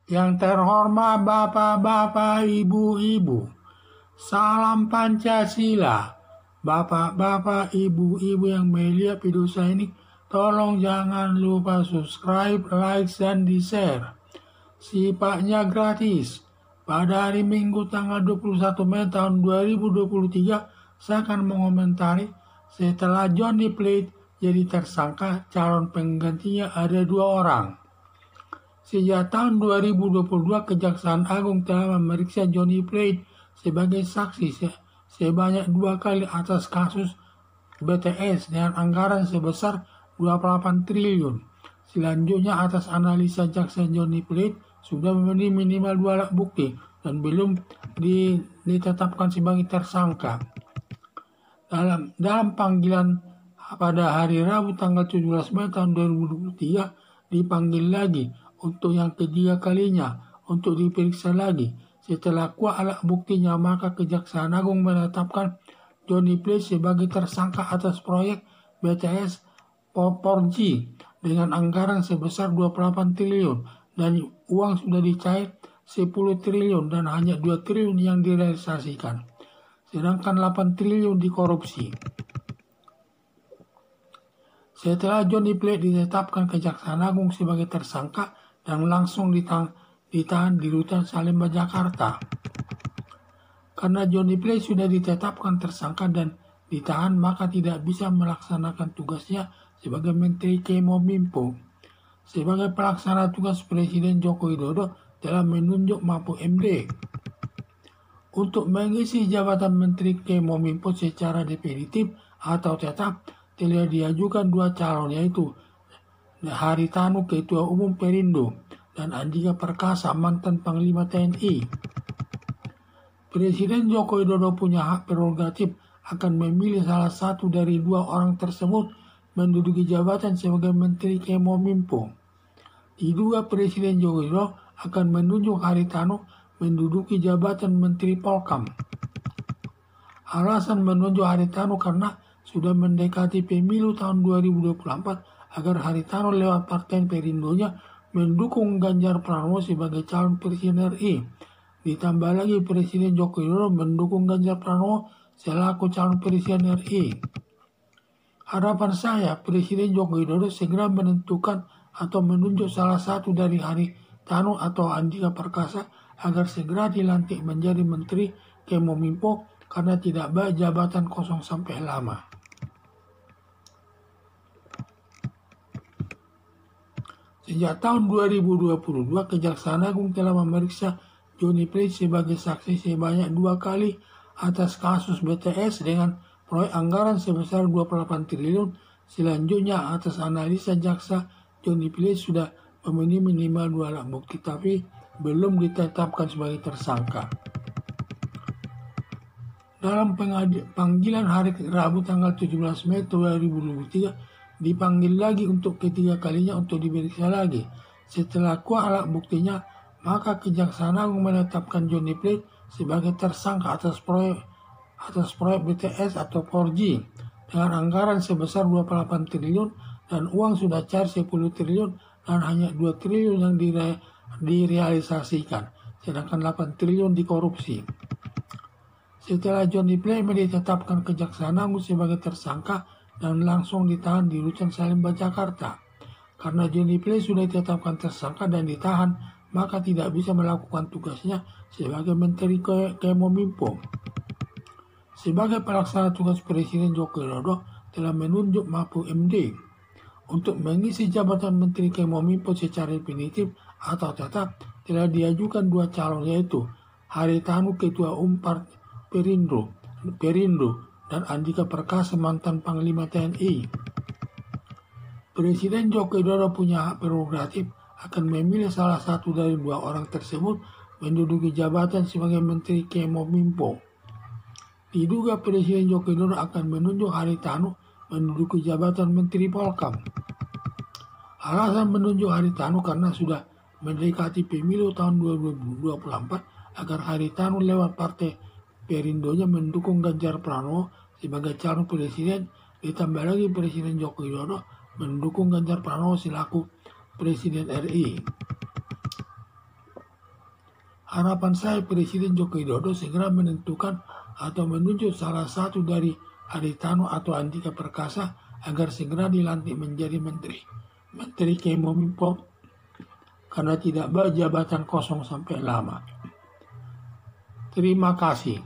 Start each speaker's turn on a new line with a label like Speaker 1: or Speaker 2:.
Speaker 1: Yang terhormat Bapak-bapak, Ibu-ibu, salam Pancasila. Bapak-bapak, Ibu-ibu yang melihat video saya ini, tolong jangan lupa subscribe, like, dan di-share. Sifatnya gratis. Pada hari Minggu tanggal 21 Mei tahun 2023, saya akan mengomentari setelah Johnny Plate jadi tersangka, calon penggantinya ada 2 orang. Sejak tahun 2022, Kejaksaan Agung telah memeriksa Johnny Plate sebagai saksi sebanyak 2 kali atas kasus BTS dengan anggaran sebesar 28 triliun. Selanjutnya, atas analisa jaksa, Johnny Plate sudah memenuhi minimal 2 alat bukti dan belum ditetapkan sebagai tersangka. Dalam panggilan pada hari Rabu tanggal 17 Mei tahun 2023, dipanggil lagi untuk yang ketiga kalinya untuk diperiksa lagi. Setelah kuat alat buktinya, maka Kejaksaan Agung menetapkan Johnny Plate sebagai tersangka atas proyek BTS 4G dengan anggaran sebesar 28 triliun dan uang sudah dicair 10 triliun dan hanya 2 triliun yang direalisasikan, sedangkan 8 triliun dikorupsi. Setelah Johnny Plate ditetapkan Kejaksaan Agung sebagai tersangka dan langsung ditahan di Rutan Salemba, Jakarta. Karena Johnny Plate sudah ditetapkan tersangka dan ditahan, maka tidak bisa melaksanakan tugasnya sebagai Menteri Kominfo. Sebagai pelaksana tugas, Presiden Joko Widodo telah menunjuk Mahfud MD untuk mengisi jabatan Menteri Kominfo secara definitif atau tetap. Telah diajukan 2 calon, yaitu Haritanu, Ketua Umum Perindo, dan Andika Perkasa, mantan Panglima TNI. Presiden Joko Widodo punya hak prerogatif akan memilih salah satu dari 2 orang tersebut menduduki jabatan sebagai Menteri Kominfo. Diduga Presiden Joko Widodo akan menunjuk Haritanu menduduki jabatan Menteri Polkam. Alasan menunjuk Haritanu karena sudah mendekati pemilu tahun 2024 agar Haritanu lewat partai Perindonya mendukung Ganjar Pranowo sebagai calon presiden RI. Ditambah lagi Presiden Joko Widodo mendukung Ganjar Pranowo selaku calon presiden RI. Harapan saya, Presiden Joko Widodo segera menentukan atau menunjuk salah satu dari Haritanu atau Andika Perkasa agar segera dilantik menjadi Menteri Kominfo karena tidak baik jabatan kosong sampai lama. Sejak tahun 2022, Kejaksaan Agung telah memeriksa Johnny Plate sebagai saksi sebanyak 2 kali atas kasus BTS dengan proyek anggaran sebesar 28 triliun. Selanjutnya, atas analisa jaksa, Johnny Plate sudah memenuhi minimal 2 alat bukti tapi belum ditetapkan sebagai tersangka. Dalam panggilan hari Rabu tanggal 17 Mei 2023, dipanggil lagi untuk ketiga kalinya untuk diperiksa lagi. Setelah kuat alat buktinya, maka Kejaksaan Agung menetapkan Johnny Plate sebagai tersangka atas proyek BTS atau 4G dengan anggaran sebesar 28 triliun dan uang sudah cair 10 triliun dan hanya 2 triliun yang direalisasikan, sedangkan 8 triliun dikorupsi. Setelah Johnny Plate ditetapkan Kejaksaan Agung sebagai tersangka dan langsung ditahan di Rutan Salemba, Jakarta. Karena Johnny Plate sudah ditetapkan tersangka dan ditahan, maka tidak bisa melakukan tugasnya sebagai Menteri Kominfo. Sebagai pelaksana tugas, Presiden Joko Widodo telah menunjuk Mahfud MD untuk mengisi jabatan Menteri Kominfo secara definitif atau tetap. Telah diajukan 2 calon, yaitu Haritanu, Ketua Umum Perindo, dan Andika Perkasa, mantan Panglima TNI. Presiden Joko Widodo punya hak prerogatif akan memilih salah satu dari 2 orang tersebut menduduki jabatan sebagai Menteri Kominfo. Diduga Presiden Joko Widodo akan menunjuk Haritanu menduduki jabatan Menteri Polkam. Alasan menunjuk Haritanu karena sudah mendekati pemilu tahun 2024 agar Haritanu lewat partai Perindonya mendukung Ganjar Pranowo sebagai calon presiden. Ditambah lagi Presiden Joko Widodo mendukung Ganjar Pranowo selaku Presiden RI. Harapan saya Presiden Joko Widodo segera menentukan atau menunjuk salah satu dari Haritano atau Andika Perkasa agar segera dilantik menjadi menteri. Menteri Kemenkominfo, karena tidak berjabatan kosong sampai lama. Terima kasih.